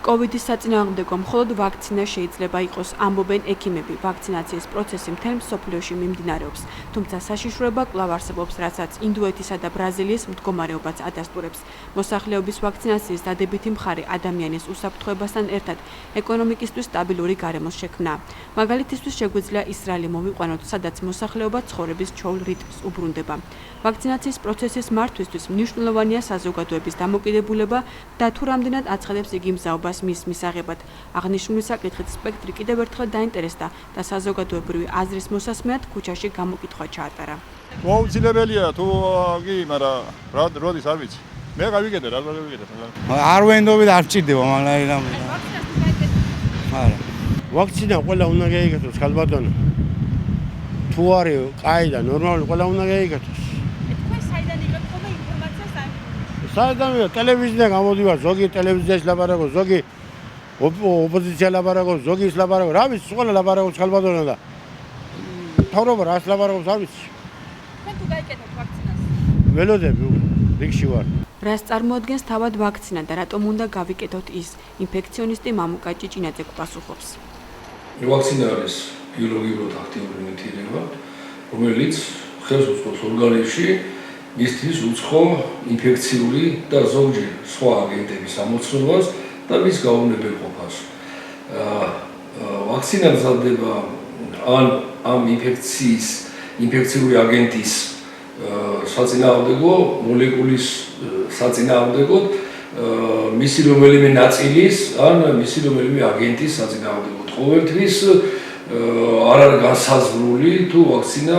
COVID-ის საწინააღმდეგო მხოლოდ ვაქცინა შეიძლება იყოს, ამბობენ ექიმები. ვაქცინაციის პროცესი მთელ მსოფლიოში მიმდინარეობს, თუმცა საშიშროება კვლავ არსებობს, რასაც ინდოეთისა და ბრაზილიის მდგომარეობაც ადასტურებს. მოსახლეობის ვაქცინაციის დადებითი მხარე ადამიანის უსაფრთხოებასთან ერთად ეკონომიკისთვის სტაბილური გარემოს შექმნა. მაგალითისთვის შეგვიძლია ისრაელი მოვიყვანოთ, სადაც მოსახლეობა ცხოვრების ჩვეულ რიტმს უბრუნდება. ვაქცინაციის პროცესის მართვისთვის მნიშვნელოვანია საზოგადოების დამოკიდებულება და თუ რამდენად აცხადებს იგი მზაობას მის მისაღებად. აღნიშნული საკითხით სპექტრი კიდევ ერთხელ დაინტერესდა და საზოგადოებრივი აზრის მოსასმეად ქუჩაში გამოკითხვა ჩაატარა. მოუძილებელია თუ კი, მაგრამ როდის არ ვიცი. მე გავიგეთე რა გავიგეთე. არ ვენდობი და არ ჭირდება მაგრამ ვაქცინა ყველა უნდა გაიგეთოს ხალბატონო. თუ არის კაი და ნორმალური ყველა უნდა გაიგეთოს. საერთოდ ტელევიზია გამოდივარ, ზოგი ტელევიზიაში ლაპარაკობს, ზოგი ოპოზიცია ლაპარაკობს, ზოგი ის ლაპარაკობს, რა ვიცი, ყველა ლაპარაკობს ხალბატონო და თავრობა რას ლაპარაკობს, არ ვიცი. თქვენ თუ გაიკეთებთ ვაქცინას? ველოდები, რიგში ვარ. რას წარმოადგენს თავად ვაქცინა და რატომ უნდა გავიკეთოთ ის? ინფექციონისტი მამუკა ჭიჭინაძე გპასუხობს. ვაქცინა არის ბიოლოგიურად აქტიური ნივთიერება, რომელიც ხელს უწყობს ორგანიზმში მისთვის უცხო ინფექციური და ზოგჯერ სხვა აგენტების ამოცნობას და მის გაუვნებელყოფას. ვაქცინა მზადდება ამ ინფექციური აგენტის საწინააღმდეგო მოლეკულის საწინააღმდეგოდ მისი რომელიმე ნაწილის ან მისი რომელიმე აგენტის საწინააღმდეგოდ. ყოველთვის არ არის განსაზღვრული თუ ვაქცინა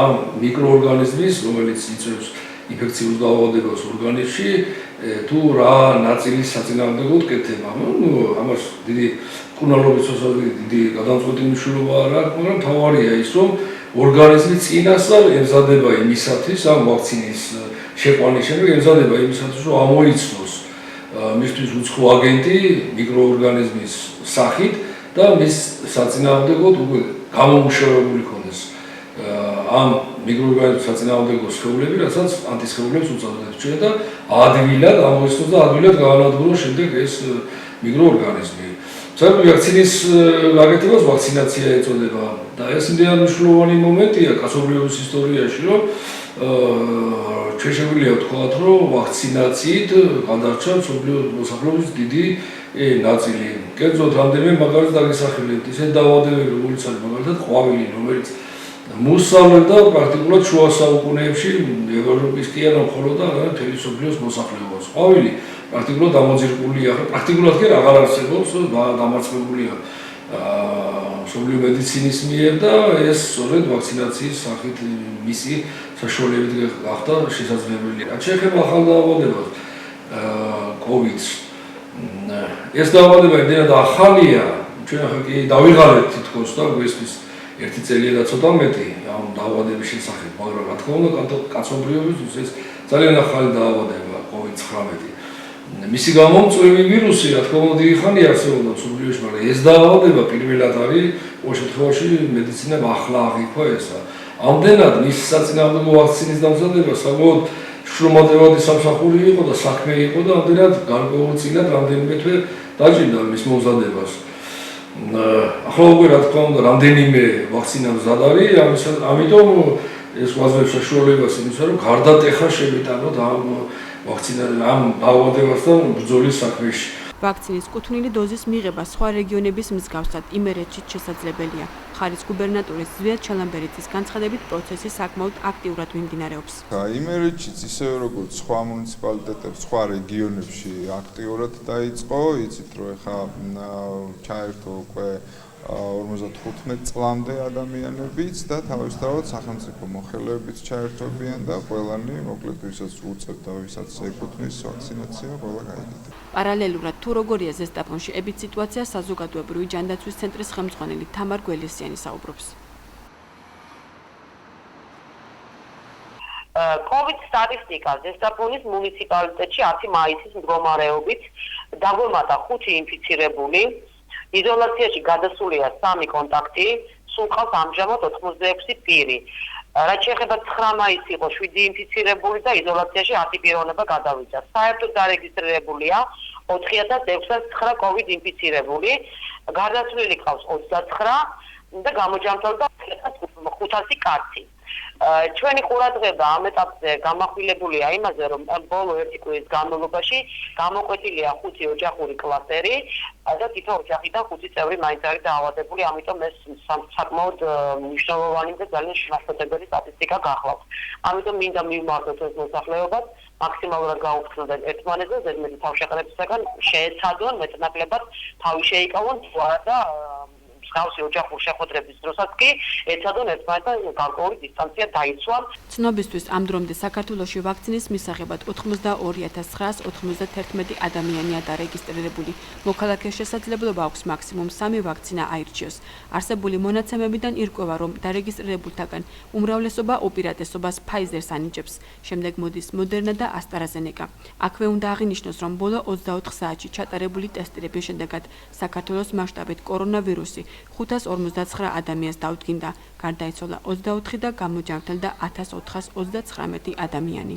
ამ მიკროორგანიზმის, რომელიც იწვევს ინფექციურ დაავადებას ორგანიზმში, თუ რა ნაწილის საწინააღმდეგოდ კეთდება. ამას დიდი მკურნალობის დიდი გადამწყვეტი მნიშვნელობა არ აქვს, მაგრამ მთავარია ის, რომ ორგანიზმი წინასწარ ემზადება იმისათვის, ამ ვაქცინის შეყვანის შემდეგ ემზადება იმისათვის, რომ ამოიცნოს მისთვის უცხო აგენტი მიკროორგანიზმის სახით და მის საწინააღმდეგოდ უკვე გამომუშავებული იქონდეს ამ მიკროორგანიზმის საწინააღმდეგო სხეულები, რასაც ანტისხეულებს უწოდებთ და ადვილად ამოიცნოს და ადვილად გაანადგუროს შემდეგ ეს მიკროორგანიზმი. საერთოდ ვაქცინის გაკეთებას ვაქცინაცია ეწოდება და ეს ძალიან მნიშვნელოვანი მომენტია კაცობრიობის ისტორიაში, რომ ჩვენ შეგვიძლია ვთქვათ, რომ ვაქცინაციით გადარჩა მსოფლიოს მოსახლეობის დიდი ნაწილი. კერძოდ რამდენიმე მაგალითს დაგესახელებთ, ისეთ დაავადებები, როგორც არის მაგალითად ყვავილი, რომელიც მოსწავლდა პრაქტიკულად შუა საუკუნეებში ევროპის კი არა მხოლოდ და მთელი მსოფლიოს მოსახლეობას. ყვავილი პრაქტიკულად ამოძირკულია, პრაქტიკულად კი აღარ არსებობს, დამარცხებულია მსოფლიო მედიცინის მიერ და ეს სწორედ ვაქცინაციის სახით მისი საშუალებით გახდა შესაძლებელი. რაც შეეხება ახალ დაავადებას COVID-ს, ეს დაავადება იმდენად ახალია, ჩვენ ახლა კი დავიღალეთ თითქოს და გვესმის ერთი წელია და ცოტა მეტი ამ დაავადების შესახებ, მაგრამ რა თქმა უნდა კაცობრიობისთვის ეს ძალიან ახალი დაავადება COVID-19. მისი გამომწვევი ვირუსი, რა თქმა უნდა, დიდი ხანი არსებობდა მსოფლიოში, მაგრამ ეს დაავადება პირველად არის ყოველ შემთხვევაში მედიცინამ ახლა აღიქვა ესა. ამდენად მის საწინააღმდეგო ვაქცინის დამზადება საკმაოდ შრომადევადი სამსახური იყო და საქმე იყო და ამდენად გარკვეულწილად რამდენიმე თვე დაჭირდა მის მომზადებას. ახლა უკვე რა თქმა უნდა რამდენიმე ვაქცინა მზად არის, ამიტომ ეს გვაძლევს საშუალებას იმისა, რომ გარდატეხა შევიტანოთ ამ ვაქცინა ამ დაავადებასთან ბრძოლის საქმეში. ვაქცინის კუთვნილი დოზის მიღება სხვა რეგიონების მსგავსად იმერეთშიც შესაძლებელია. ხარის გუბერნატორის ზვიად ჩალამბერიძის განცხადებით პროცესი საკმაოდ აქტიურად მიმდინარეობს. იმერეთშიც ისევე როგორც სხვა მუნიციპალიტეტებში, სხვა რეგიონებში აქტიურად დაიწყო, იცით რომ ეხა ჩაერთო უკვე 55 წლამდე ადამიანებიც და თავისთავად სახელმწიფო მოხელეებიც ჩაერთვებიან და ყველანი მოკლედ ვისაც უწევთ და ვისაც ეკუთვნის ვაქცინაცია, ყველა გაიგეთ. პარალელურად თუ როგორია ზესტაფონში ებით სიტუაცია, საზოგადოებრივი ჯანდაცვის ცენტრის ხელმძღვანელი თამარ გველესიანი საუბრობს. COVID სტატისტიკა ზესტაფონის მუნიციპალიტეტში 10 მაისის მდგომარეობით დაგვემატა 5 ინფიცირებული. იზოლაციაში გადასულია 3 კონტაქტი, სულ ყავს ამჟამად 86 პირი. რაც შეეხება 9 მაისს იყო 7 ინფიცირებული და იზოლაციაში 10 პიროვნება გადავიდა. საერთოდ დარეგისტრირებულია 4609 COVID ინფიცირებული, გარდაცვლილი ყავს 29 და გამოჯანმრთელდა 500 კაცი. ჩვენი ყურადღება ამ ეტაპზე გამახვილებულია იმაზე, რომ ბოლო 1 კვირის განმავლობაში გამოკვეთილია 5 ოჯახური კლასტერი და თითო ოჯახიდან 5 წევრი მაინც არის დაავადებული, ამიტომ ეს საკმაოდ მნიშვნელოვანი და ძალიან შემაშფოთებელი სტატისტიკა გახლავთ. ამიტომ მინდა მივმართოთ ეს მოსახლეობას, მაქსიმალურად გაუფრთხილდეთ ერთმანეთზე, ზედმეტი თავშეყრებისაგან შეეცადონ მეტნაკლებად თავი შეიკავონ და მსგავსი ოჯახურ შეხვედრების დროსაც კი ეცადონ ერთმანეთთან გარკვეული დისტანცია დაიცვან. ცნობისთვის ამ დრომდე საქართველოში ვაქცინის მისაღებად 82991 ადამიანია დარეგისტრირებული. მოქალაქეს შესაძლებლობა აქვს მაქსიმუმ 3 ვაქცინა აირჩიოს. არსებული მონაცემებიდან ირკვევა, რომ დარეგისტრირებულთაგან უმრავლესობა უპირატესობას Pfizer-ს ანიჭებს. შემდეგ მოდის Moderna და AstraZeneca. აქვე უნდა აღინიშნოს, რომ ბოლო 24 საათში ჩატარებული ტესტირების შედეგად საქართველოს მასშტაბით კორონავირუსი 559 ადამიანს დაუდგინდა, გარდაიცვალა 24 და გამოჯანმრთელდა 1439 ადამიანი.